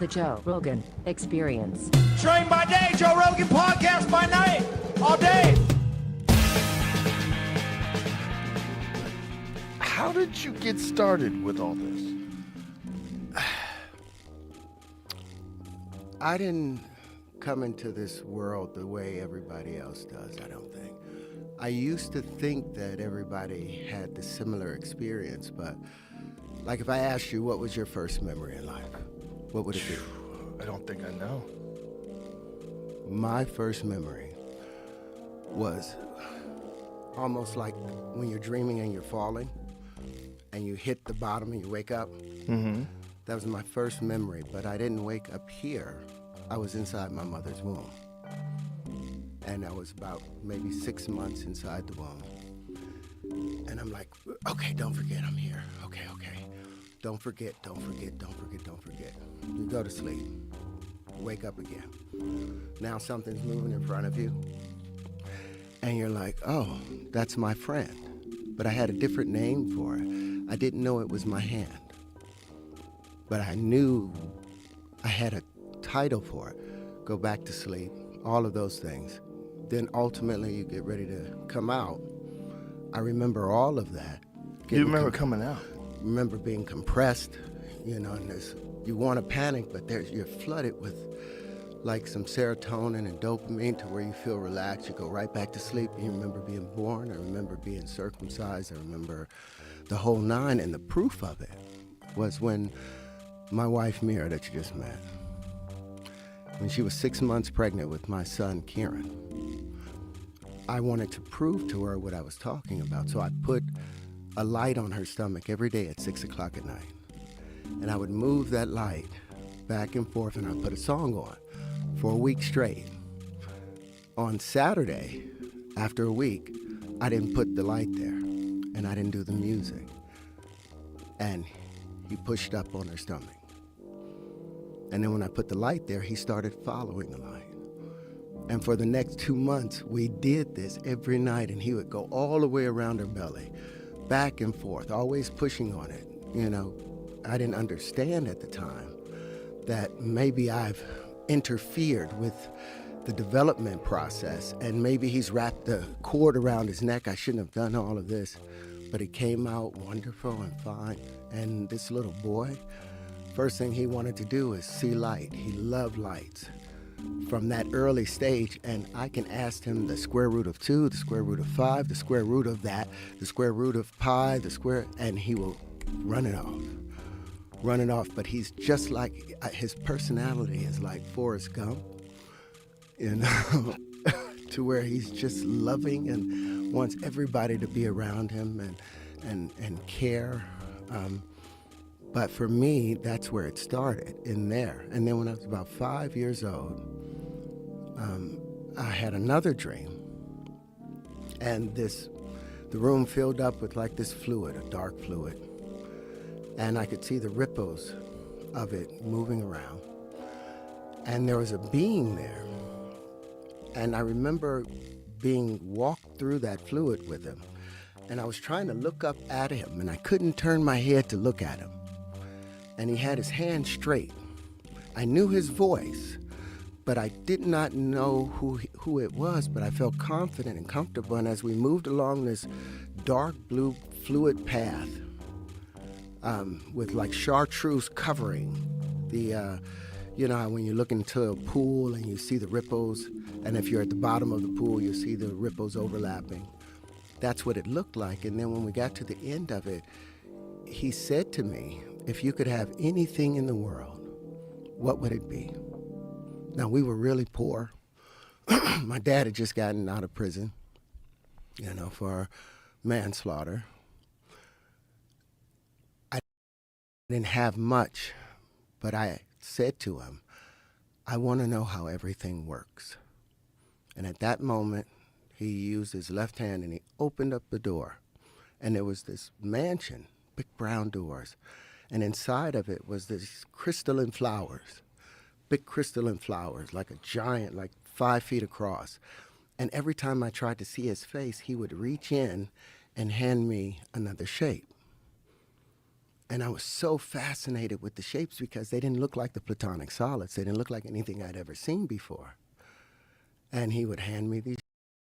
The Joe Rogan Experience. Train by day, Joe Rogan podcast by night, all day. How did you get started with all this? I didn't come into this world the way everybody else does, I don't think. I used to think that everybody had the similar experience, but like if I asked you what was your first memory in life, what would it be? I don't think I know. My first memory was almost like when you're dreaming and you're falling and you hit the bottom and you wake up. Mm-hmm. That was my first memory, but I didn't wake up here. I was inside my mother's womb. And I was about maybe 6 months inside the womb. And I'm like, okay, don't forget I'm here. Okay. Don't forget. You go to sleep, wake up again. Now something's moving in front of you. And you're like, oh, that's my friend. But I had a different name for it. I didn't know it was my hand. But I knew I had a title for it. Go back to sleep, all of those things. Then ultimately you get ready to come out. I remember all of that. You remember coming out? Remember being compressed, and you want to panic, but you're flooded with like some serotonin and dopamine to where you feel relaxed. You go right back to sleep. You remember being born. I remember being circumcised. I remember the whole nine, and the proof of it was when my wife Mira, that you just met, when she was 6 months pregnant with my son Kieran, I wanted to prove to her what I was talking about. So I put a light on her stomach every day at 6 o'clock at night. And I would move that light back and forth, and I'd put a song on for a week straight. On Saturday, after a week, I didn't put the light there, and I didn't do the music. And he pushed up on her stomach. And then when I put the light there, he started following the light. And for the next 2 months, we did this every night, and he would go all the way around her belly, back and forth, always pushing on it. I didn't understand at the time that maybe I've interfered with the development process, and maybe he's wrapped the cord around his neck. I shouldn't have done all of this, but it came out wonderful and fine. And this little boy, first thing he wanted to do is see light. He loved lights from that early stage, and I can ask him the square root of 2, the square root of 5, the square root of that, the square root of pi, and he will run it off. But he's just like, his personality is like Forrest Gump, to where he's just loving and wants everybody to be around him and care. But for me, that's where it started, in there. And then when I was about 5 years old, I had another dream. And the room filled up with like this fluid, a dark fluid. And I could see the ripples of it moving around. And there was a being there. And I remember being walked through that fluid with him. And I was trying to look up at him, and I couldn't turn my head to look at him. And he had his hand straight. I knew his voice, but I did not know who it was, but I felt confident and comfortable. And as we moved along this dark blue fluid path, with like chartreuse covering the, how when you look into a pool and you see the ripples, and if you're at the bottom of the pool, you see the ripples overlapping. That's what it looked like. And then when we got to the end of it, he said to me, if you could have anything in the world, what would it be? Now, we were really poor. My dad had just gotten out of prison, for manslaughter. I didn't have much, but I said to him, I want to know how everything works. And at that moment, he used his left hand and he opened up the door. And there was this mansion, big brown doors. And inside of it was this crystalline flowers, big crystalline flowers, like a giant, like 5 feet across. And every time I tried to see his face, he would reach in and hand me another shape. And I was so fascinated with the shapes because they didn't look like the platonic solids. They didn't look like anything I'd ever seen before. And he would hand me these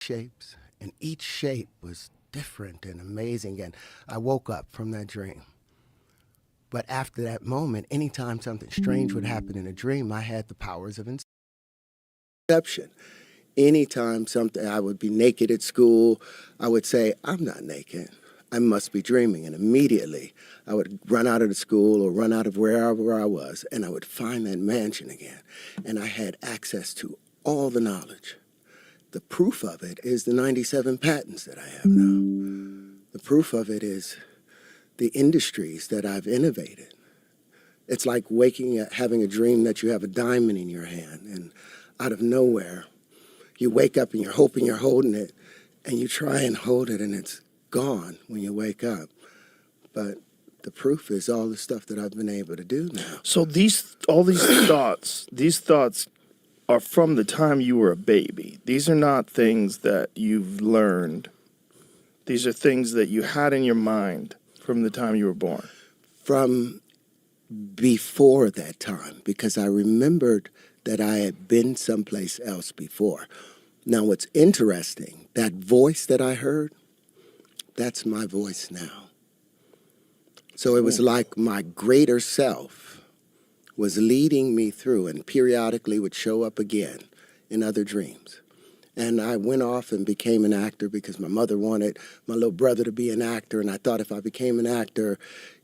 shapes, and each shape was different and amazing. And I woke up from that dream. But after that moment, anytime something strange would happen in a dream, I had the powers of inception. Anytime I would be naked at school, I would say, I'm not naked. I must be dreaming. And immediately I would run out of the school or run out of wherever I was, and I would find that mansion again. And I had access to all the knowledge. The proof of it is the 97 patents that I have now. The proof of it is the industries that I've innovated. It's like waking up, having a dream that you have a diamond in your hand, and out of nowhere, you wake up and you're hoping you're holding it, and you try and hold it, and it's gone when you wake up. But the proof is all the stuff that I've been able to do now. So all these thoughts are from the time you were a baby. These are not things that you've learned. These are things that you had in your mind from the time you were born. From before that time, because I remembered that I had been someplace else before. Now, what's interesting, that voice that I heard, that's my voice now. So it was like my greater self was leading me through and periodically would show up again in other dreams. And I went off and became an actor because my mother wanted my little brother to be an actor, and I thought if I became an actor,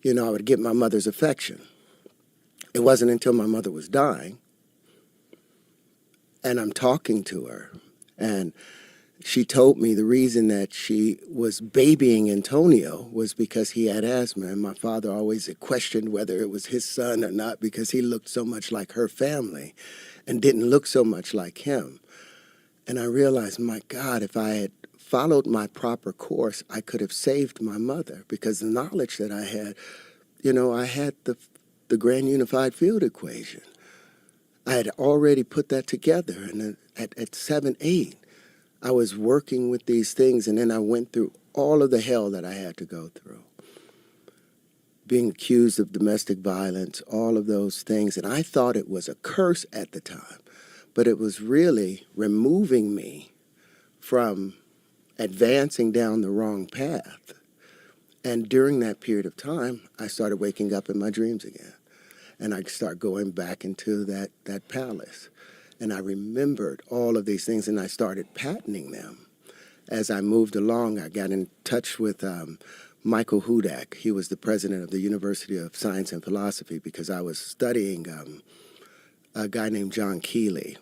I would get my mother's affection. It wasn't until my mother was dying, and I'm talking to her, and she told me the reason that she was babying Antonio was because he had asthma, and my father always questioned whether it was his son or not because he looked so much like her family and didn't look so much like him. And I realized, my God, if I had followed my proper course, I could have saved my mother, because the knowledge that I had, I had the grand unified field equation. I had already put that together, and at 7, 8, I was working with these things, and then I went through all of the hell that I had to go through. Being accused of domestic violence, all of those things, and I thought it was a curse at the time. But it was really removing me from advancing down the wrong path. And during that period of time, I started waking up in my dreams again. And I started going back into that palace. And I remembered all of these things, and I started patenting them. As I moved along, I got in touch with Michael Hudak. He was the president of the University of Science and Philosophy, because I was studying a guy named John Keeley,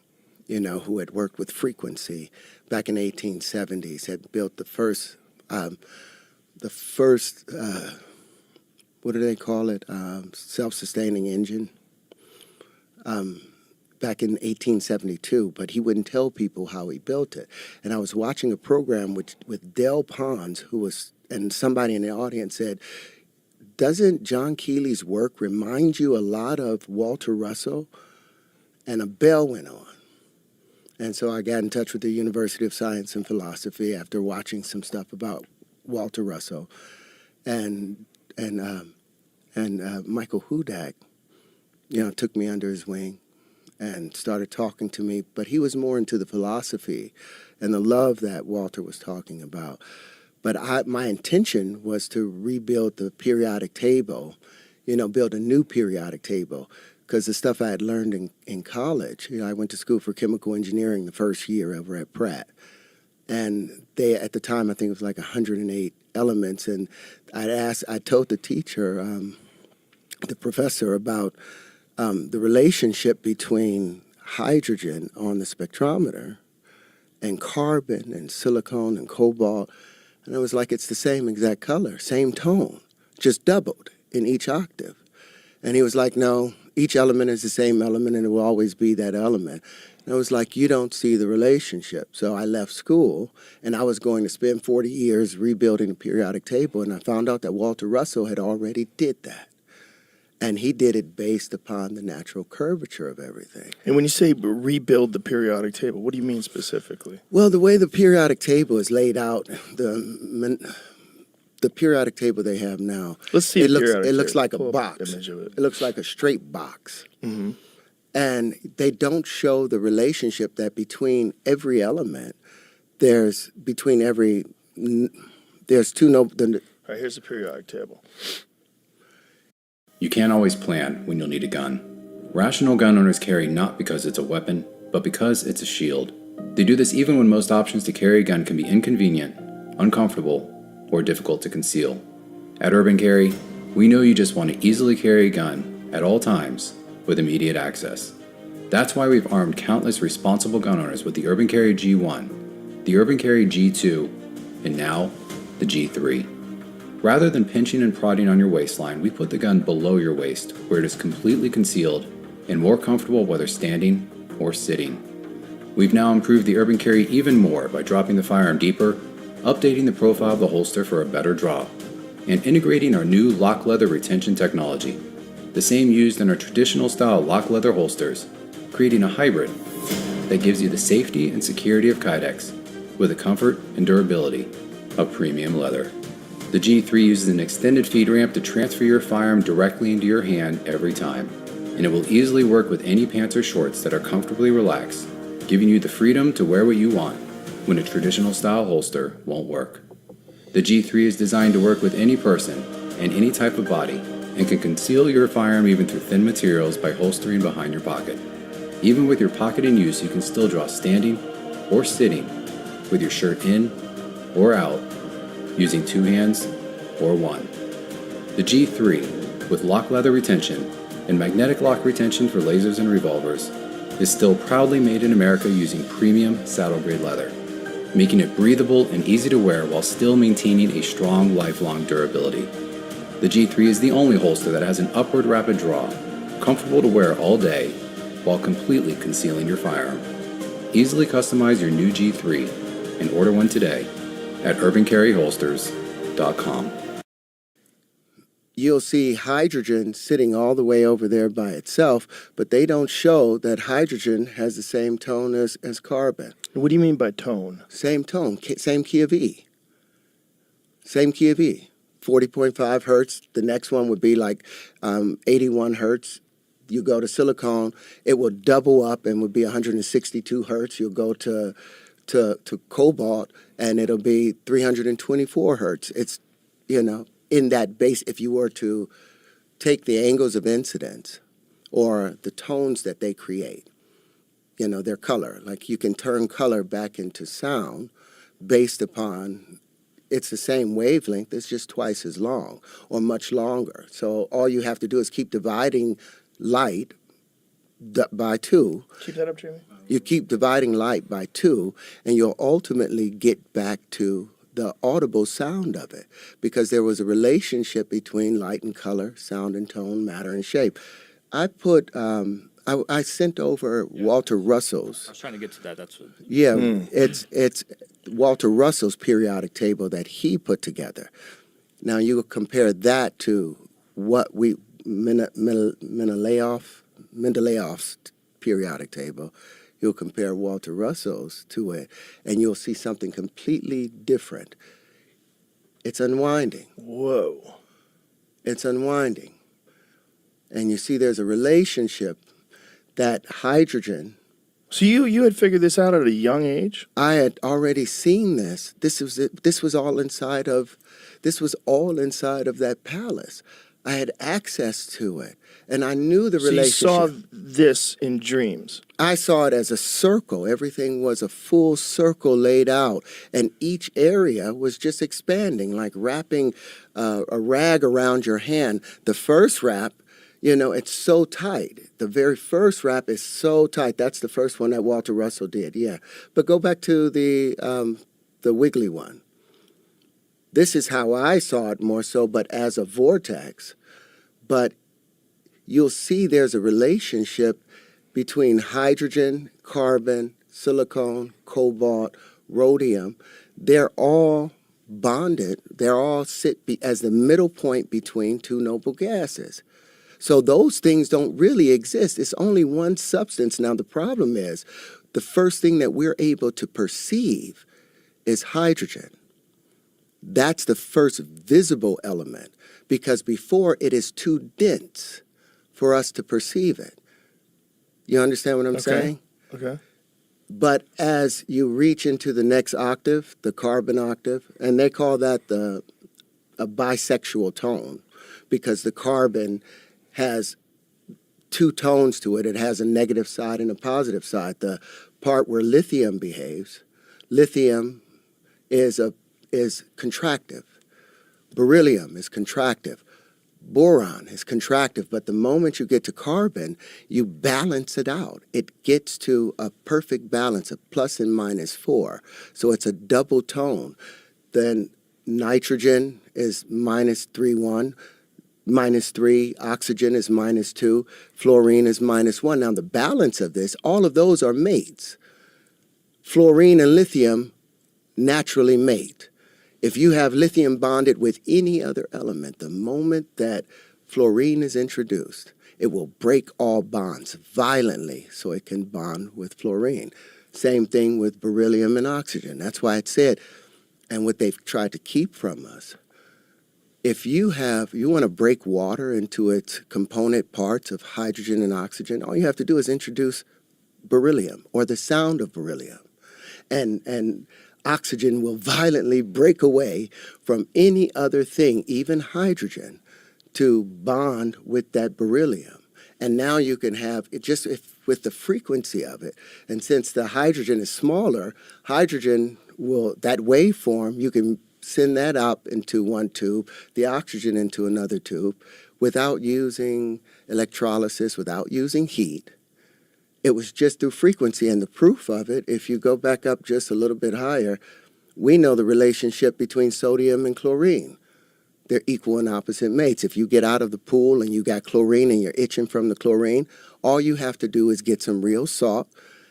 who had worked with frequency back in the 1870s, had built the first, what do they call it, self-sustaining engine back in 1872, but he wouldn't tell people how he built it. And I was watching a program with Del Pons, and somebody in the audience said, doesn't John Keeley's work remind you a lot of Walter Russell? And a bell went on. And so I got in touch with the University of Science and Philosophy after watching some stuff about Walter Russell. And Michael Hudak, took me under his wing and started talking to me. But he was more into the philosophy and the love that Walter was talking about. But my intention was to rebuild the periodic table, build a new periodic table. Because the stuff I had learned in college, I went to school for chemical engineering the first year over at Pratt. And at the time, I think it was like 108 elements. And I told the teacher, the professor, about the relationship between hydrogen on the spectrometer and carbon and silicon and cobalt. And I was like, it's the same exact color, same tone, just doubled in each octave. And he was like, no, each element is the same element, and it will always be that element. And I was like, you don't see the relationship. So I left school, and I was going to spend 40 years rebuilding the periodic table, and I found out that Walter Russell had already did that. And he did it based upon the natural curvature of everything. And when you say rebuild the periodic table, what do you mean specifically? Well, the way the periodic table is laid out, the periodic table they have now. Let's see. It looks table. like a Pull up box. an image of it. It looks like a straight box. Mm-hmm. And they don't show the relationship that between every element, there's two noble. All right, here's the periodic table. You can't always plan when you'll need a gun. Rational gun owners carry not because it's a weapon, but because it's a shield. They do this even when most options to carry a gun can be inconvenient, uncomfortable, or difficult to conceal. At Urban Carry, we know you just want to easily carry a gun at all times with immediate access. That's why we've armed countless responsible gun owners with the Urban Carry G1, the Urban Carry G2, and now the G3. Rather than pinching and prodding on your waistline, we put the gun below your waist where it is completely concealed and more comfortable whether standing or sitting. We've now improved the Urban Carry even more by dropping the firearm deeper, updating the profile of the holster for a better draw, and integrating our new lock leather retention technology, the same used in our traditional style lock leather holsters, creating a hybrid that gives you the safety and security of Kydex with the comfort and durability of premium leather. The G3 uses an extended feed ramp to transfer your firearm directly into your hand every time, and it will easily work with any pants or shorts that are comfortably relaxed, giving you the freedom to wear what you want when a traditional style holster won't work. The G3 is designed to work with any person and any type of body and can conceal your firearm even through thin materials by holstering behind your pocket. Even with your pocket in use, you can still draw standing or sitting with your shirt in or out using two hands or one. The G3, with lock leather retention and magnetic lock retention for lasers and revolvers, is still proudly made in America using premium saddle-grade leather, making it breathable and easy to wear while still maintaining a strong lifelong durability. The G3 is the only holster that has an upward rapid draw, comfortable to wear all day while completely concealing your firearm. Easily customize your new G3 and order one today at urbancarryholsters.com. You'll see hydrogen sitting all the way over there by itself, but they don't show that hydrogen has the same tone as carbon. What do you mean by tone? Same tone, same key of E. Same key of E. 40.5 hertz. The next one would be like 81 hertz. You go to silicone, it will double up and would be 162 hertz. You'll go to cobalt, and it'll be 324 hertz. It's, in that base, if you were to take the angles of incidence or the tones that they create, their color, like you can turn color back into sound based upon, it's the same wavelength, it's just twice as long or much longer. So all you have to do is keep dividing light by 2. Keep that up, Jamie. You keep dividing light by 2, and you'll ultimately get back to the audible sound of it, because there was a relationship between light and color, sound and tone, matter and shape. I put, I sent over Walter Russell's. I was trying to get to that. That's what. Yeah, it's Walter Russell's periodic table that he put together. Now you compare that to what Mendeleev's periodic table. You'll compare Walter Russell's to it, and you'll see something completely different. It's unwinding. Whoa. It's unwinding. And you see there's a relationship that hydrogen. So you had figured this out at a young age? I had already seen this. This was all inside of that palace. I had access to it, and I knew the relationship. So you saw this in dreams? I saw it as a circle. Everything was a full circle laid out, and each area was just expanding, like wrapping a rag around your hand. The first wrap, it's so tight. The very first wrap is so tight. That's the first one that Walter Russell did, yeah. But go back to the wiggly one. This is how I saw it more so, but as a vortex. But you'll see there's a relationship between hydrogen, carbon, silicon, cobalt, rhodium. They're all bonded. They're all sit as the middle point between two noble gases. So those things don't really exist. It's only one substance. Now the problem is, the first thing that we're able to perceive is hydrogen. That's the first visible element, because before it is too dense for us to perceive it. You understand what I'm saying? Okay. But as you reach into the next octave, the carbon octave, and they call that a bisexual tone, because the carbon has two tones to it. It has a negative side and a positive side. The part where lithium behaves, lithium is contractive. Beryllium is contractive. Boron is contractive, but the moment you get to carbon, you balance it out. It gets to a perfect balance, a plus and minus 4. So it's a double tone. Then nitrogen is minus 3,1, minus 3, oxygen is minus 2, fluorine is minus 1. Now the balance of this, all of those are mates. Fluorine and lithium naturally mate. If you have lithium bonded with any other element, the moment that fluorine is introduced, it will break all bonds violently so it can bond with fluorine. Same thing with beryllium and oxygen. That's why it said, and what they've tried to keep from us, if you want to break water into its component parts of hydrogen and oxygen, all you have to do is introduce beryllium or the sound of beryllium. And oxygen will violently break away from any other thing, even hydrogen, to bond with that beryllium. And now you can have it just with the frequency of it. And since the hydrogen is smaller, hydrogen will, that waveform, you can send that up into one tube, the oxygen into another tube, without using electrolysis, without using heat. It was just through frequency, and the proof of it, if you go back up just a little bit higher, we know the relationship between sodium and chlorine. They're equal and opposite mates. If you get out of the pool and you got chlorine and you're itching from the chlorine, all you have to do is get some real salt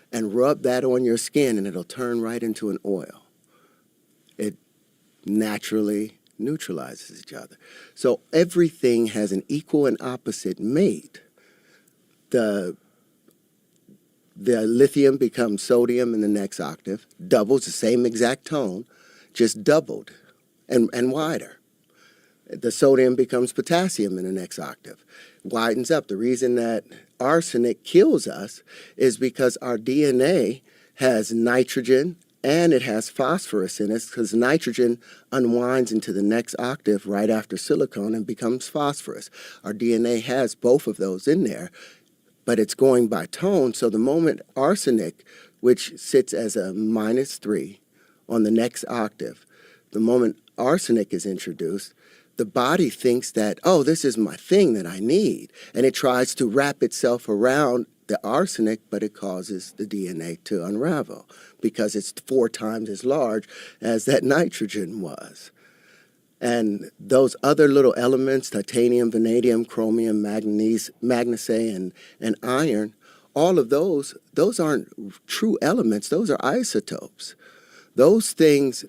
and rub that on your skin, and it'll turn right into an oil. It naturally neutralizes each other. So everything has an equal and opposite mate. The lithium becomes sodium in the next octave, doubles the same exact tone, just doubled and wider. The sodium becomes potassium in the next octave, widens up. The reason that arsenic kills us is because our DNA has nitrogen and it has phosphorus in it, because nitrogen unwinds into the next octave right after silicon and becomes phosphorus. Our DNA has both of those in there, but it's going by tone. So the moment arsenic, which sits as a minus 3 on the next octave, the moment arsenic is introduced, the body thinks that, oh, this is my thing that I need. And it tries to wrap itself around the arsenic, but it causes the DNA to unravel because it's 4 times as large as that nitrogen was. And those other little elements, titanium, vanadium, chromium, manganese, and iron, all of those aren't true elements. Those are isotopes. Those things,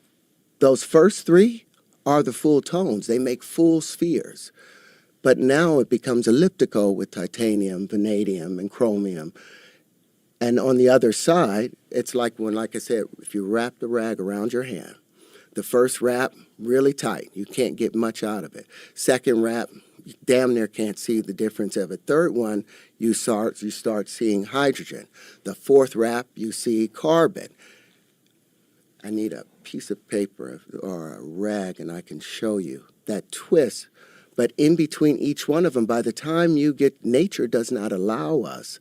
those first 3 are the full tones. They make full spheres. But now it becomes elliptical with titanium, vanadium, and chromium. And on the other side, it's like when, like I said, if you wrap the rag around your hand, the first wrap, really tight. You can't get much out of it. Second wrap, you damn near can't see the difference of it. Third one, you start seeing hydrogen. The fourth wrap, you see carbon. I need a piece of paper or a rag, and I can show you that twist. But in between each one of them, by the time you get, nature does not allow us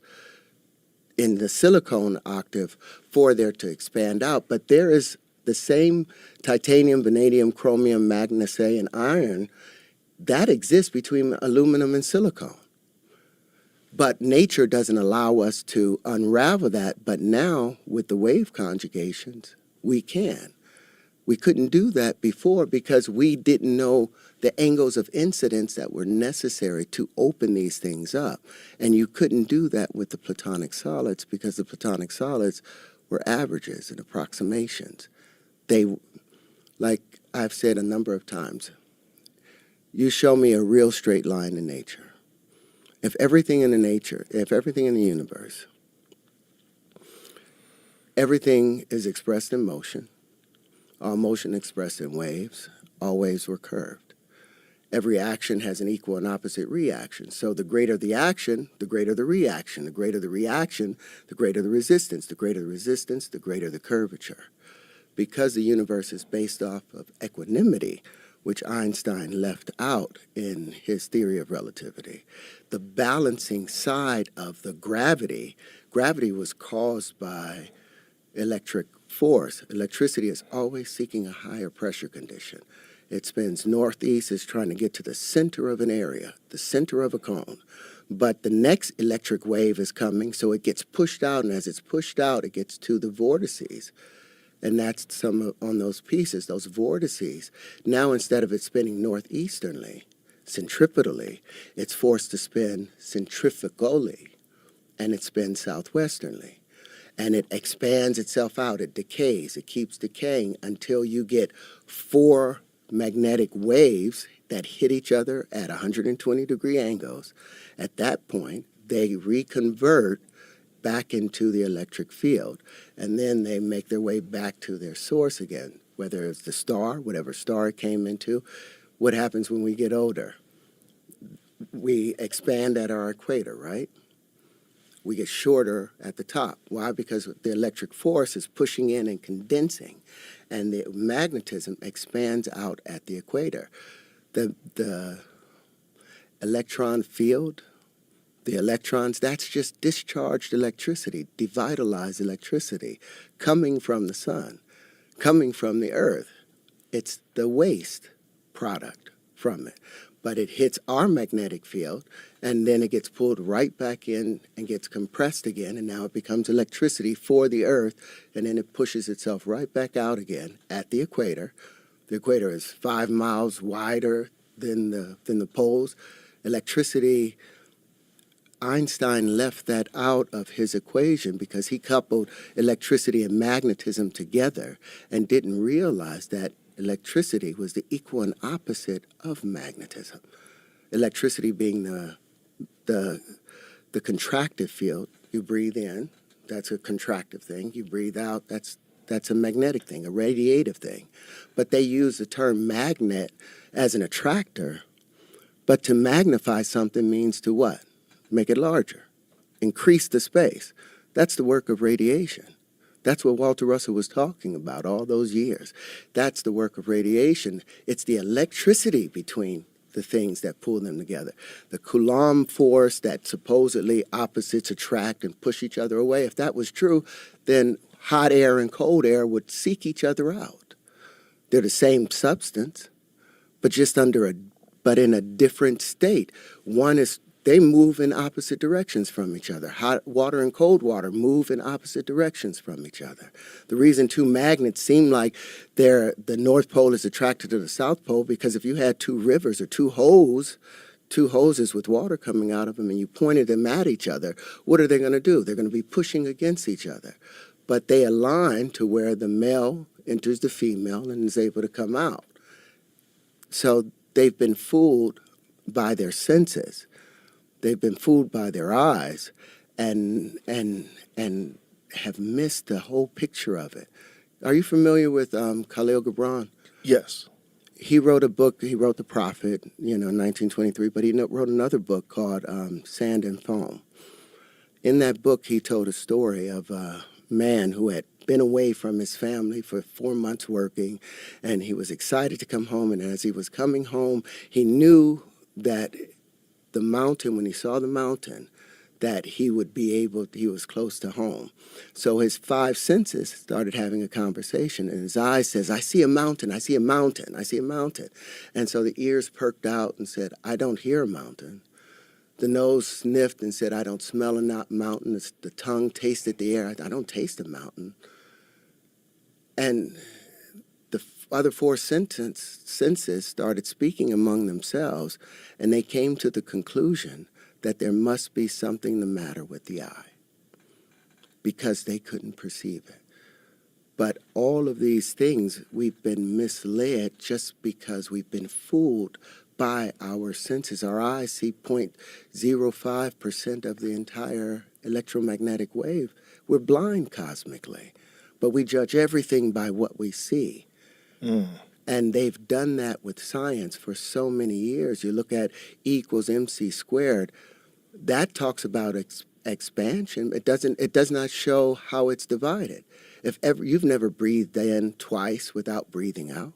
in the silicone octave for there to expand out. But there is the same titanium, vanadium, chromium, manganese, and iron that exists between aluminum and silicone. But nature doesn't allow us to unravel that. But now with the wave conjugations, we can. We couldn't do that before because we didn't know the angles of incidence that were necessary to open these things up. And you couldn't do that with the platonic solids because the platonic solids were averages and approximations. They, like I've said a number of times, you show me a real straight line in nature. If everything in the universe, everything is expressed in motion, all motion expressed in waves, all waves were curved. Every action has an equal and opposite reaction. So the greater the action, the greater the reaction. The greater the reaction, the greater the resistance. The greater the resistance, the greater the curvature. Because the universe is based off of equanimity, which Einstein left out in his theory of relativity, the balancing side of the gravity was caused by electric force. Electricity is always seeking a higher pressure condition. It spins northeast, is trying to get to the center of an area, the center of a cone. But the next electric wave is coming, so it gets pushed out, and as it's pushed out, it gets to the vortices. And that's some on those pieces, those vortices. Now, instead of it spinning northeasternly, centripetally, it's forced to spin centrifugally, and it spins southwesternly. And it expands itself out, it decays, it keeps decaying until you get 4 magnetic waves that hit each other at 120-degree angles. At that point, they reconvert back into the electric field, and then they make their way back to their source again, whether it's the star, whatever star it came into. What happens when we get older? We expand at our equator, right? We get shorter at the top. Why? Because the electric force is pushing in and condensing, and the magnetism expands out at the equator. The electron field, the electrons, that's just discharged electricity, devitalized electricity, coming from the sun, coming from the earth. It's the waste product from it. But it hits our magnetic field, and then it gets pulled right back in and gets compressed again, and now it becomes electricity for the earth, and then it pushes itself right back out again at the equator. The equator is 5 miles wider than the poles. Electricity, Einstein left that out of his equation because he coupled electricity and magnetism together and didn't realize that electricity was the equal and opposite of magnetism. Electricity being the contractive field. You breathe in, that's a contractive thing. You breathe out, that's a magnetic thing, a radiative thing. But they use the term magnet as an attractor. But to magnify something means to what? Make it larger, increase the space. That's the work of radiation. That's what Walter Russell was talking about all those years. That's the work of radiation. It's the electricity between the things that pull them together. The Coulomb force that supposedly opposites attract and push each other away. If that was true, then hot air and cold air would seek each other out. They're the same substance, but just but in a different state. They move in opposite directions from each other. Hot water and cold water move in opposite directions from each other. The reason 2 magnets seem like the North Pole is attracted to the South Pole, because if you had 2 rivers or 2 hoses with water coming out of them, and you pointed them at each other, what are they going to do? They're going to be pushing against each other. But they align to where the male enters the female and is able to come out. So they've been fooled by their senses. They've been fooled by their eyes and have missed the whole picture of it. Are you familiar with Khalil Gibran? Yes. He wrote a book, he wrote The Prophet, in 1923, but he wrote another book called Sand and Foam. In that book, he told a story of a man who had been away from his family for 4 months working, and he was excited to come home, and as he was coming home, he knew that the mountain, when he saw the mountain, that he was close to home. So his 5 senses started having a conversation, and his eyes says, I see a mountain, I see a mountain, I see a mountain. And so the ears perked out and said, I don't hear a mountain. The nose sniffed and said, I don't smell a mountain. The tongue tasted the air. I don't taste a mountain. And the other 4 senses started speaking among themselves, and they came to the conclusion that there must be something the matter with the eye, because they couldn't perceive it. But all of these things, we've been misled just because we've been fooled by our senses. Our eyes see 0.05% of the entire electromagnetic wave. We're blind cosmically, but we judge everything by what we see. And they've done that with science for so many years. You look at E equals MC squared. That talks about expansion. It does not show how it's divided. If ever you've never breathed in twice without breathing out.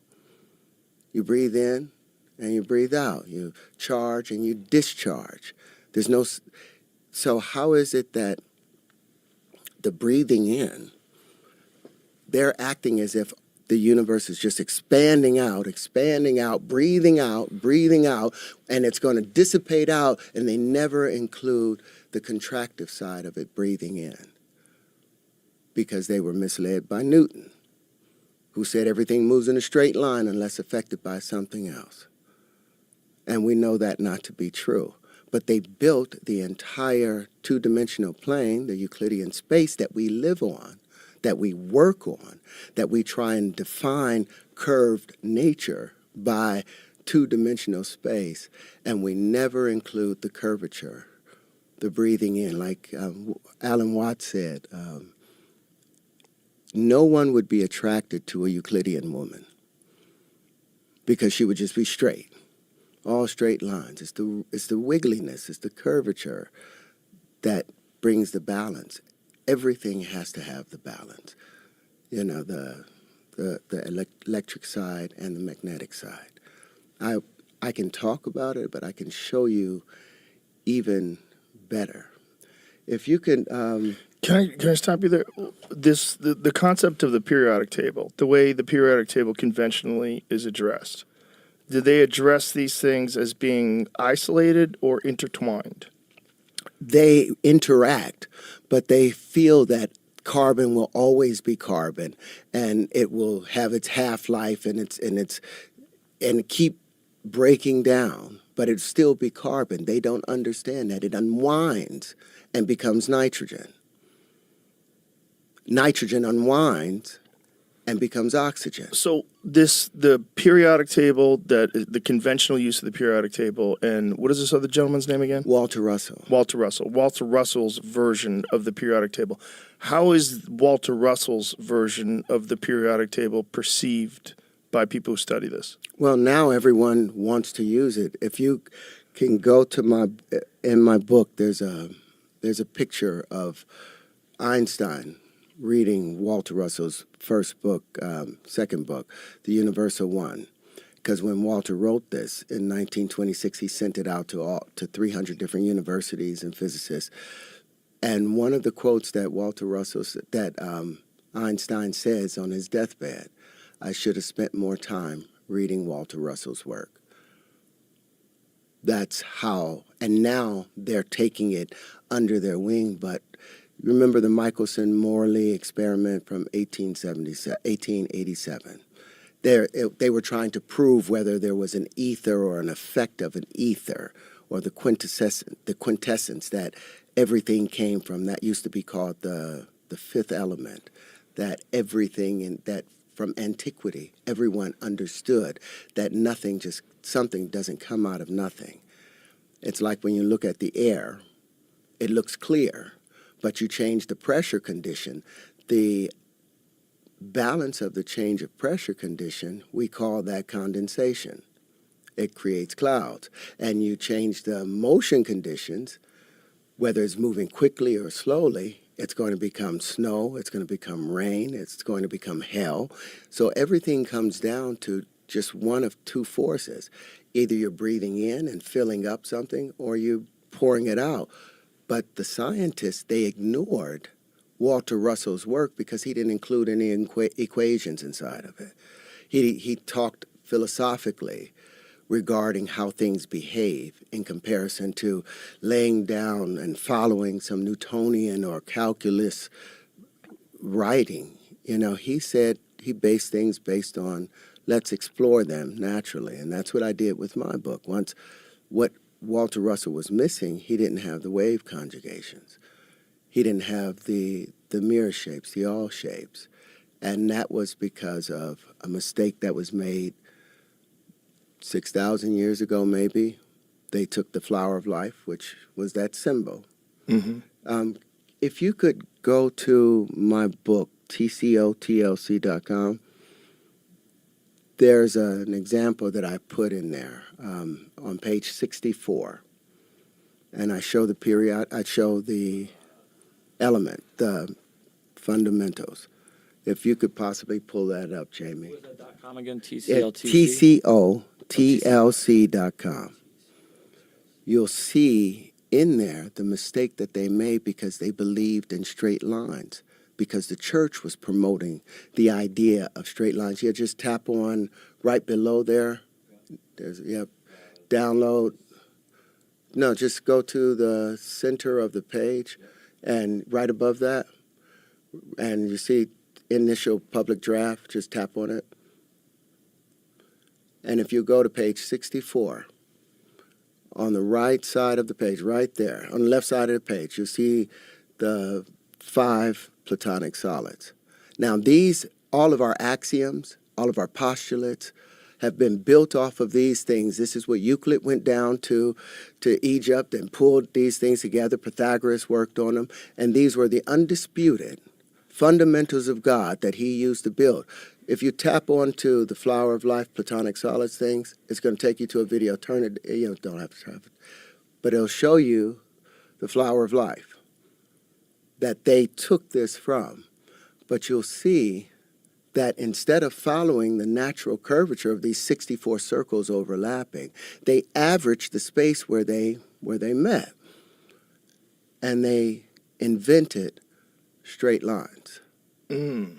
You breathe in and you breathe out. You charge and you discharge. There's no. So how is it that the breathing in, they're acting as if the universe is just expanding out, breathing out, and it's going to dissipate out, and they never include the contractive side of it, breathing in, because they were misled by Newton, who said everything moves in a straight line unless affected by something else. And we know that not to be true. But they built the entire two-dimensional plane, the Euclidean space that we live on, that we work on, that we try and define curved nature by two-dimensional space, and we never include the curvature, the breathing in. Like Alan Watts said, no one would be attracted to a Euclidean woman because she would just be straight, all straight lines. It's the wiggliness, it's the curvature that brings the balance. Everything has to have the balance, you know, the electric side and the magnetic side. I can talk about it, but I can show you even better. If you can... Can I stop you there? The concept of the periodic table, the way the periodic table conventionally is addressed, do they address these things as being isolated or intertwined? They interact, but they feel that carbon will always be carbon, and it will have its half-life, and keep breaking down, but it still be carbon. They don't understand that it unwinds and becomes nitrogen. Nitrogen unwinds and becomes oxygen. So the periodic table, the conventional use of the periodic table, and what is this other gentleman's name again? Walter Russell. Walter Russell's version of the periodic table. How is Walter Russell's version of the periodic table perceived by people who study this? Well, now everyone wants to use it. If you can go to in my book, there's a picture of Einstein reading Walter Russell's first book, second book, The Universal One. Because when Walter wrote this in 1926, he sent it out to 300 different universities and physicists. And one of the quotes that Einstein says on his deathbed, I should have spent more time reading Walter Russell's work. That's how, and now they're taking it under their wing, but remember the Michelson-Morley experiment from 1887. They were trying to prove whether there was an ether or an effect of an ether, or the quintessence that everything came from. That used to be called the fifth element, that everything that from antiquity, everyone understood that something doesn't come out of nothing. It's like when you look at the air, it looks clear, but you change the pressure condition. The balance of the change of pressure condition, we call that condensation. It creates clouds. And you change the motion conditions, whether it's moving quickly or slowly, it's going to become snow, it's going to become rain, it's going to become hell. So everything comes down to just one of two forces. Either you're breathing in and filling up something, or you're pouring it out. But the scientists, they ignored Walter Russell's work because he didn't include any equations inside of it. He talked philosophically regarding how things behave in comparison to laying down and following some Newtonian or calculus writing. You know, he said he based things based on let's explore them naturally. And that's what I did with my book. Once what Walter Russell was missing, he didn't have the wave conjugations. He didn't have the mirror shapes, the all shapes. And that was because of a mistake that was made 6,000 years ago, maybe. They took the flower of life, which was that symbol. Mm-hmm. If you could go to my book, tcotlc.com, there's an example that I put in there on page 64. And I show the period, I show the element, the fundamentals. If you could possibly pull that up, Jamie. What was that .com again? TCOTLC.com. You'll see in there the mistake that they made because they believed in straight lines, because the church was promoting the idea of straight lines. You just tap on right below there. There's, download. No, just go to the center of the page and right above that, and you see initial public draft, just tap on it. And if you go to page 64, on the right side of the page, right there, on the left side of the page, you'll see the 5 Platonic solids. Now these, all of our axioms, all of our postulates, have been built off of these things. This is what Euclid went down to Egypt and pulled these things together. Pythagoras worked on them. And these were the undisputed fundamentals of God that he used to build. If you tap onto the Flower of Life, Platonic Solids things, it's going to take you to a video. Turn it, don't have to tap it. But it'll show you the Flower of Life that they took this from. But you'll see that instead of following the natural curvature of these 64 circles overlapping, they averaged the space where they met. And they invented straight lines. Why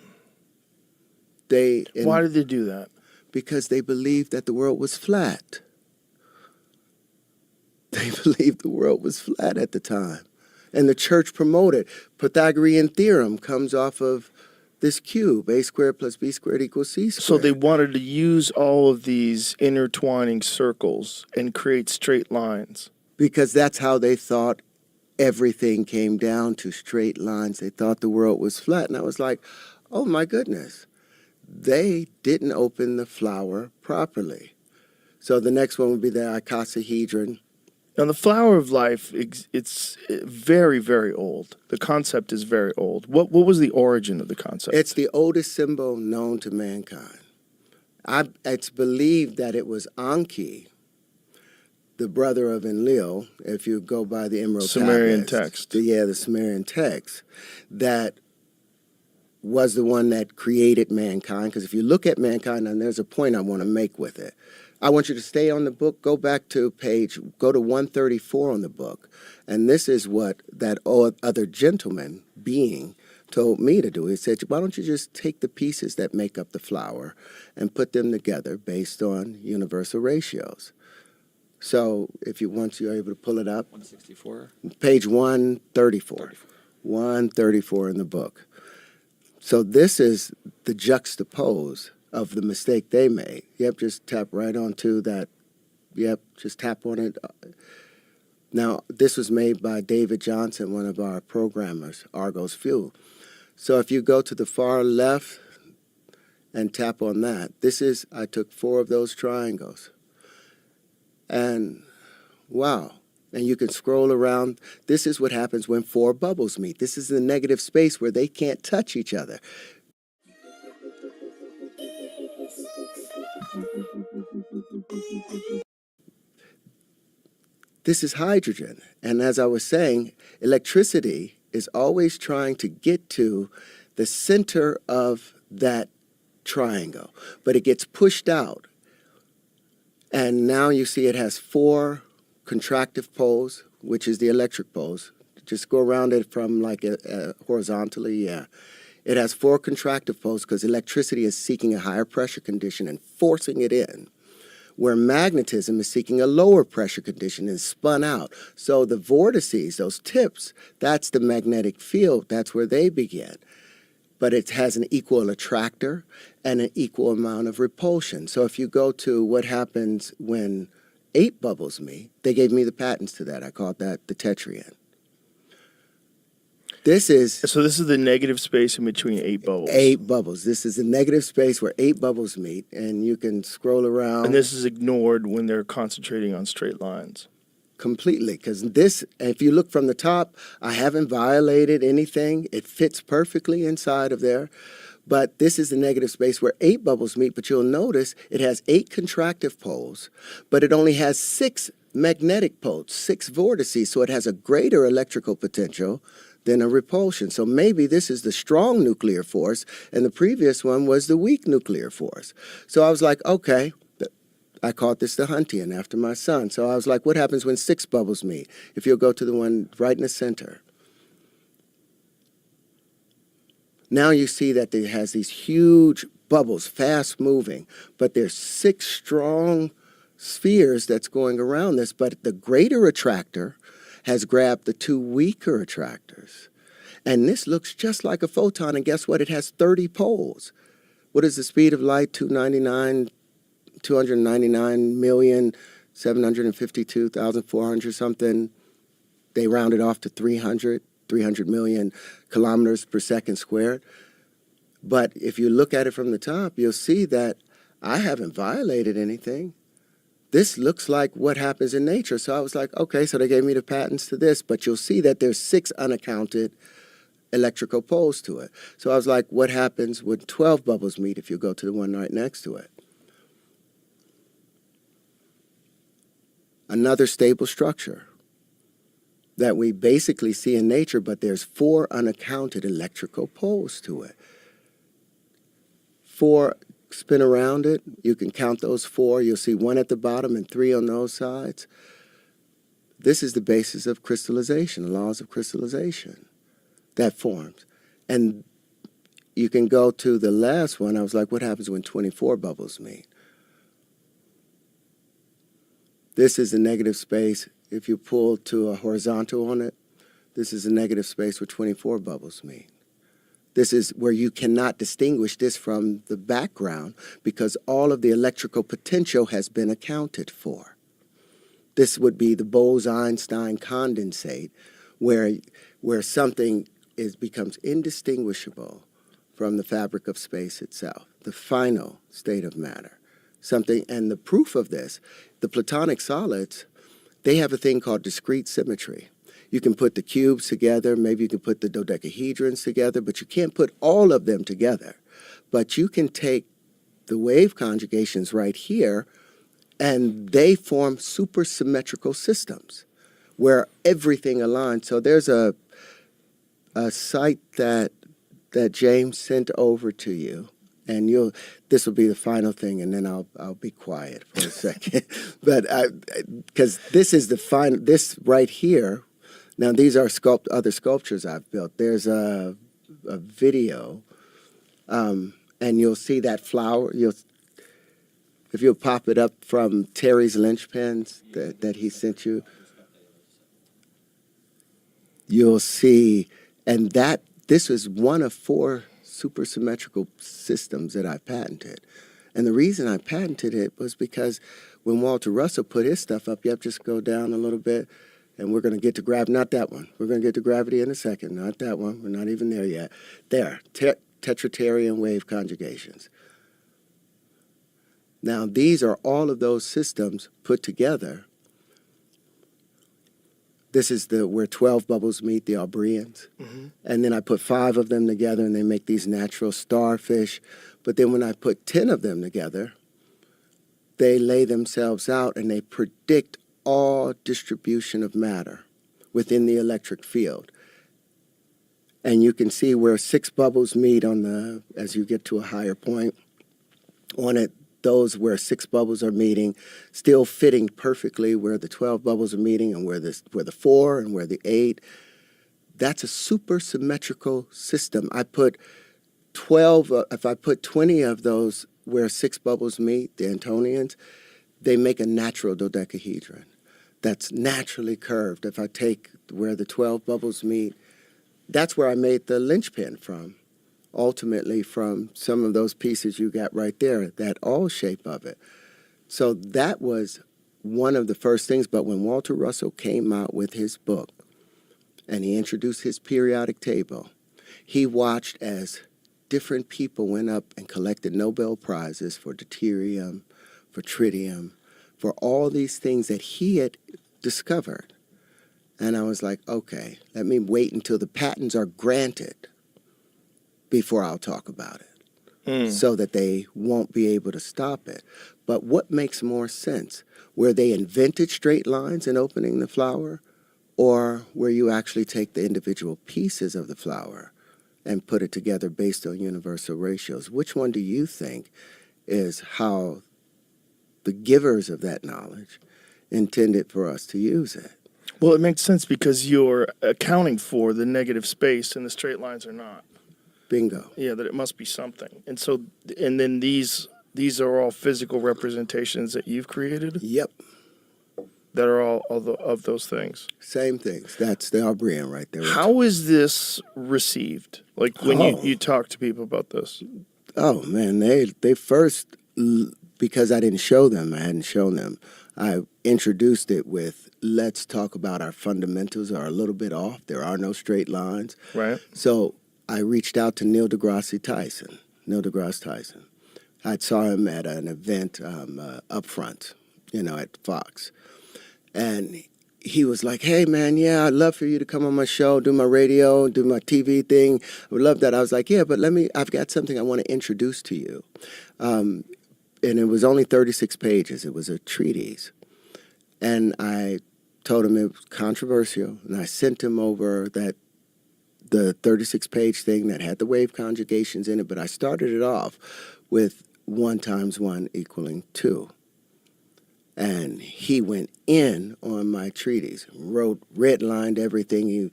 did they do that? Because they believed that the world was flat. They believed the world was flat at the time. And the church promoted. Pythagorean theorem comes off of this cube, a squared plus b squared equals c squared. So they wanted to use all of these intertwining circles and create straight lines. Because that's how they thought everything came down to, straight lines. They thought the world was flat. And I was like, oh my goodness. They didn't open the flower properly. So the next one would be the icosahedron. Now, the Flower of Life, it's very, very old. The concept is very old. What was the origin of the concept? It's the oldest symbol known to mankind. It's believed that it was Anki, the brother of Enlil, if you go by the Emerald Sumerian tablets, text. the Sumerian text, that was the one that created mankind. Because if you look at mankind, and there's a point I want to make with it, I want you to stay on the book, go back to go to 134 on the book. And this is what that other gentleman being told me to do. He said, why don't you just take the pieces that make up the flower and put them together based on universal ratios. So if you want, you're able to pull it up. 164? Page 134. 134 in the book. So this is the juxtapose of the mistake they made. Yep, just tap right onto that. Yep, just tap on it. Now, this was made by David Johnson, one of our programmers, Argos Fuel. So if you go to the far left and tap on that, I took 4 of those triangles. And wow. And you can scroll around. This is what happens when 4 bubbles meet. This is the negative space where they can't touch each other. This is hydrogen. And as I was saying, electricity is always trying to get to the center of that triangle, but it gets pushed out. And now you see it has 4 contractive poles, which is the electric poles. Just go around it from like horizontally, yeah. It has 4 contractive poles because electricity is seeking a higher pressure condition and forcing it in, where magnetism is seeking a lower pressure condition and spun out. So the vortices, those tips, that's the magnetic field. That's where they begin. But it has an equal attractor and an equal amount of repulsion. So if you go to what happens when 8 bubbles meet, they gave me the patents to that. I called that the tetrahedron. So this is the negative space in between 8 bubbles. 8 bubbles. This is a negative space where 8 bubbles meet, and you can scroll around. And this is ignored when they're concentrating on straight lines. Completely, because this, if you look from the top, I haven't violated anything. It fits perfectly inside of there. But this is the negative space where 8 bubbles meet, but you'll notice it has 8 contractive poles, but it only has 6 magnetic poles, 6 vortices, so it has a greater electrical potential than a repulsion. So maybe this is the strong nuclear force, and the previous one was the weak nuclear force. So I was like, okay, I called this the Huntian after my son. So I was like, what happens when 6 bubbles meet? If you'll go to the one right in the center. Now you see that it has these huge bubbles, fast moving, but there's 6 strong spheres that's going around this, but the greater attractor has grabbed the 2 weaker attractors. And this looks just like a photon, and guess what? It has 30 poles. What is the speed of light? 299,752,400 something. They rounded off to 300 million kilometers per second squared. But if you look at it from the top, you'll see that I haven't violated anything. This looks like what happens in nature. So I was like, okay, so they gave me the patents to this, but you'll see that there's 6 unaccounted electrical poles to it. So I was like, what happens when 12 bubbles meet if you go to the one right next to it? Another stable structure that we basically see in nature, but there's 4 unaccounted electrical poles to it. 4 spin around it. You can count those 4. You'll see 1 at the bottom and 3 on those sides. This is the basis of crystallization, the laws of crystallization that forms. And you can go to the last one. I was like, what happens when 24 bubbles meet? This is the negative space. If you pull to a horizontal on it, this is a negative space where 24 bubbles meet. This is where you cannot distinguish this from the background because all of the electrical potential has been accounted for. This would be the Bose-Einstein condensate, where something becomes indistinguishable from the fabric of space itself, the final state of matter. And the proof of this, the Platonic solids, they have a thing called discrete symmetry. You can put the cubes together, maybe you can put the dodecahedrons together, but you can't put all of them together. But you can take the wave conjugations right here, and they form supersymmetrical systems where everything aligns. So there's a site that James sent over to you, and this will be the final thing, and then I'll be quiet for a second. But because this is this right here. Now these are other sculptures I've built. There's a video, and you'll see that flower. If you'll pop it up from Terry's linchpins that he sent you, you'll see, and this is one of 4 supersymmetrical systems that I patented. And the reason I patented it was because when Walter Russell put his stuff up, you have to just go down a little bit, and we're going to get to gravity. Not that one. We're going to get to gravity in a second. Not that one. We're not even there yet. There, Tetrotarian wave conjugations. Now, these are all of those systems put together. This is where 12 bubbles meet, the Aubrians. Mm-hmm. And then I put 5 of them together, and they make these natural starfish. But then when I put 10 of them together, they lay themselves out, and they predict all distribution of matter within the electric field. And you can see where 6 bubbles meet as you get to a higher point on it, those where 6 bubbles are meeting, still fitting perfectly where the 12 bubbles are meeting and where the 4 and where the 8. That's a super symmetrical system. I put 12, if I put 20 of those where 6 bubbles meet, the Antonians, they make a natural dodecahedron that's naturally curved. If I take where the 12 bubbles meet, that's where I made the linchpin from. Ultimately from some of those pieces you got right there, that all shape of it. So that was one of the first things. But when Walter Russell came out with his book and he introduced his periodic table, he watched as different people went up and collected Nobel Prizes for deuterium, for tritium, for all these things that he had discovered. And I was like, okay, let me wait until the patents are granted before I'll talk about it. so that they won't be able to stop it. But what makes more sense? Where they invented straight lines in opening the flower, or where you actually take the individual pieces of the flower and put it together based on universal ratios? Which one do you think is how the givers of that knowledge intended for us to use it? Well, it makes sense because you're accounting for the negative space and the straight lines are not. Bingo. Yeah, that it must be something. And so, and then these are all physical representations that you've created Yep. that are all of those things. Same things. That's the Aubryan right there. How is this received? Like when you talk to people about this? Oh, man, they first, because I didn't show them, I hadn't shown them, I introduced it with, let's talk about our fundamentals are a little bit off. There are no straight lines. Right. So I reached out to Neil deGrasse Tyson. I saw him at an event up front, at Fox. And he was like, hey, man, yeah, I'd love for you to come on my show, do my radio, do my TV thing. I would love that. I was like, yeah, but I've got something I want to introduce to you. And it was only 36 pages. It was a treatise. And I told him it was controversial, and I sent him over the 36-page thing that had the wave conjugations in it, but I started it off with 1 × 1 = 2. And he went in on my treatise, redlined everything. He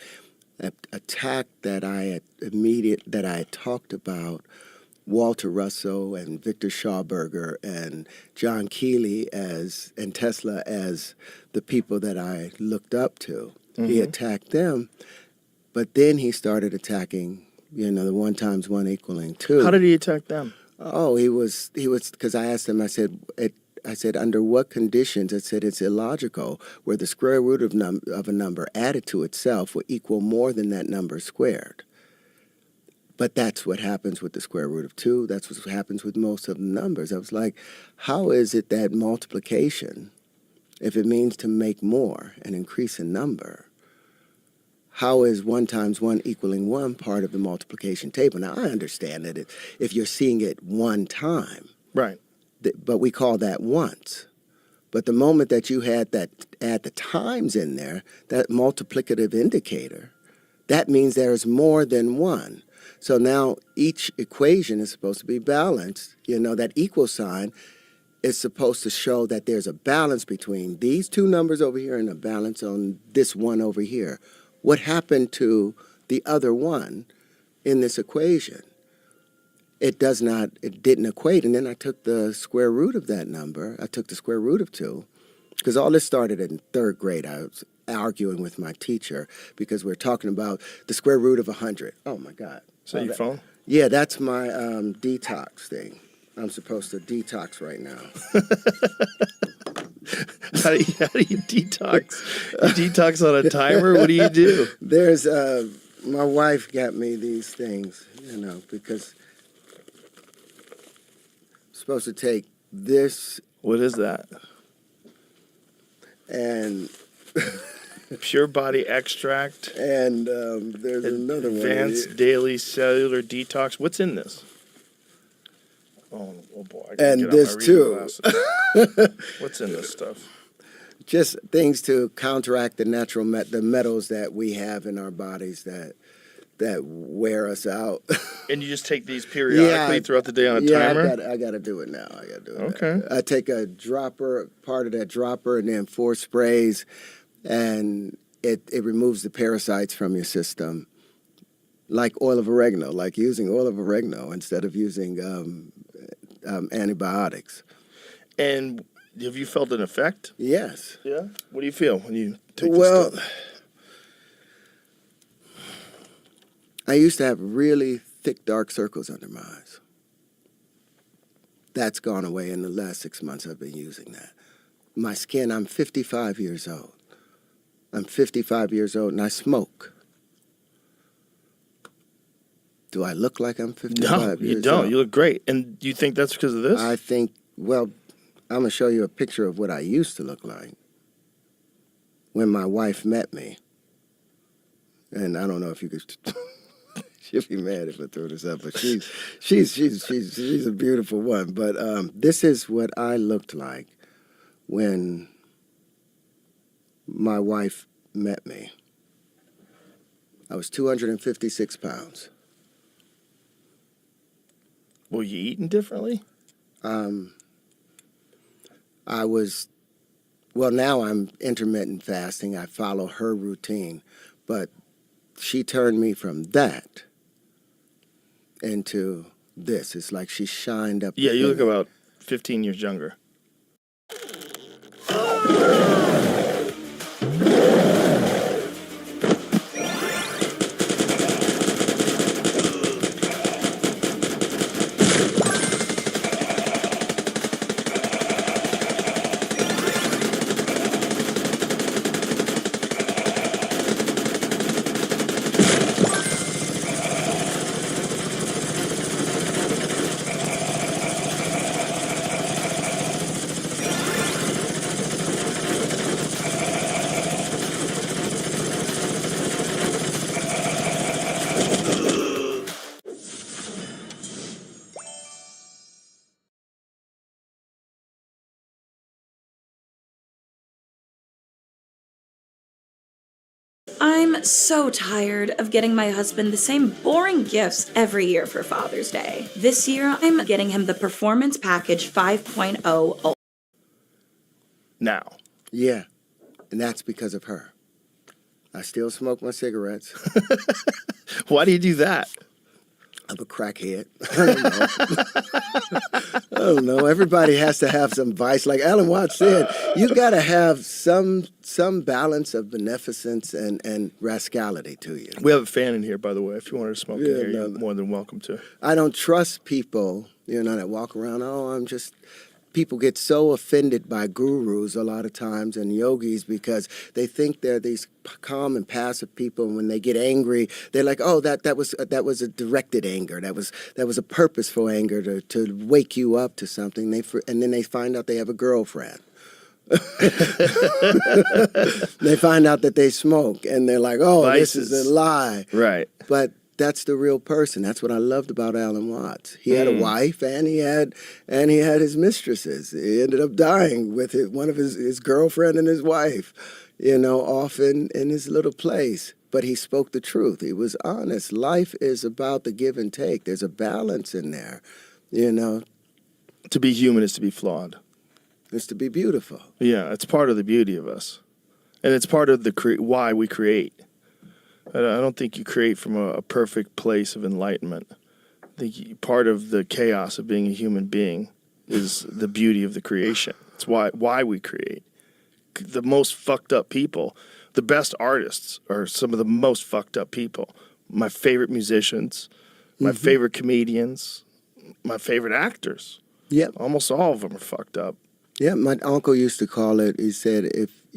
attacked that I had talked about Walter Russell and Victor Schauberger and John Keeley and Tesla as the people that I looked up to. Mm-hmm. He attacked them, but then he started attacking, the 1 × 1 = 2. How did he attack them? Oh, he was because I asked him. I said, under what conditions? I said it's illogical where the square root of a number added to itself will equal more than that number squared. But that's what happens with the square root of 2. That's what happens with most of the numbers. I was like, how is it that multiplication, if it means to make more and increase a number, how is 1 × 1 = 1 part of the multiplication table? Now, I understand that if you're seeing it one time, right, but we call that once. But the moment that you add the times in there, that multiplicative indicator, that means there's more than 1. So now each equation is supposed to be balanced. That equal sign is supposed to show that there's a balance between these 2 numbers over here and a balance on this one over here. What happened to the other one in this equation? It didn't equate. And then I took the square root of that number. I took the square root of 2, because all this started in 3rd grade. I was arguing with my teacher because we're talking about the square root of 100. Oh, my God. Is that your phone? Yeah, that's my detox thing. I'm supposed to detox right now. How do you detox? You detox on a timer? What do you do? There's my wife got me these things, because I'm supposed to take this. What is that? And Pure Body Extract. And there's another one. Advanced Daily Cellular Detox. What's in this? Oh boy. I gotta and get this out my too. glasses. What's in this stuff? Just things to counteract the natural the metals that we have in our bodies that wear us out. And you just take these periodically throughout the day on a timer? Yeah, I got to do it now. I got to do it. Okay. I take a dropper, part of that dropper, and then 4 sprays, and it removes the parasites from your system, like oil of oregano, like using oil of oregano instead of using antibiotics. And have you felt an effect? Yes. Yeah? What do you feel when you take this stuff? I used to have really thick, dark circles under my eyes. That's gone away in the last 6 months. I've been using that. My skin, I'm 55 years old. I'm 55 years old and I smoke. Do I look like I'm 55 years old? No, you don't. You look great. And do you think that's because of this? I think, well, I'm going to show you a picture of what I used to look like when my wife met me. And I don't know if you could She'll be mad if I throw this up, but she's a beautiful one. But this is what I looked like when my wife met me. I was 256 pounds. Were you eating differently? I was, well, now I'm intermittent fasting. I follow her routine. But she turned me from that into this. It's like she shined up. Yeah, you look within me. about 15 years younger. I'm so tired of getting my husband the same boring gifts every year for Father's Day. This year, I'm getting him the Performance Package 5.0. Now. Yeah, and that's because of her. I still smoke my cigarettes. Why do you do that? I'm a crackhead. I don't know. Everybody has to have some vice. Like Alan Watts said, you got to have some balance of beneficence and rascality to you. We have a fan in here, by the way. If you wanted to smoke in here, you're no. more than welcome to. I don't trust people, that walk around, people get so offended by gurus a lot of times and yogis because they think they're these calm and passive people, and when they get angry, they're like, oh, that was a directed anger. That was a purposeful anger to wake you up to something. And then they find out they have a girlfriend. They find out that they smoke, and they're like, oh, Vices. This is a lie. Right. But that's the real person. That's what I loved about Alan Watts. He had a wife, and he had his mistresses. He ended up dying with one of his girlfriend and his wife, off in his little place. But he spoke the truth. He was honest. Life is about the give and take. There's a balance in there, To be human is to be flawed. It's to be beautiful. Yeah, it's part of the beauty of us. And it's part of why we create. I don't think you create from a perfect place of enlightenment. I think part of the chaos of being a human being is the beauty of the creation. It's why we create. The most fucked up people, the best artists are some of the most fucked up people. My favorite musicians, my favorite comedians, my favorite actors. Yep. Almost all of them are fucked up. Yeah, my uncle used to call it, he said, if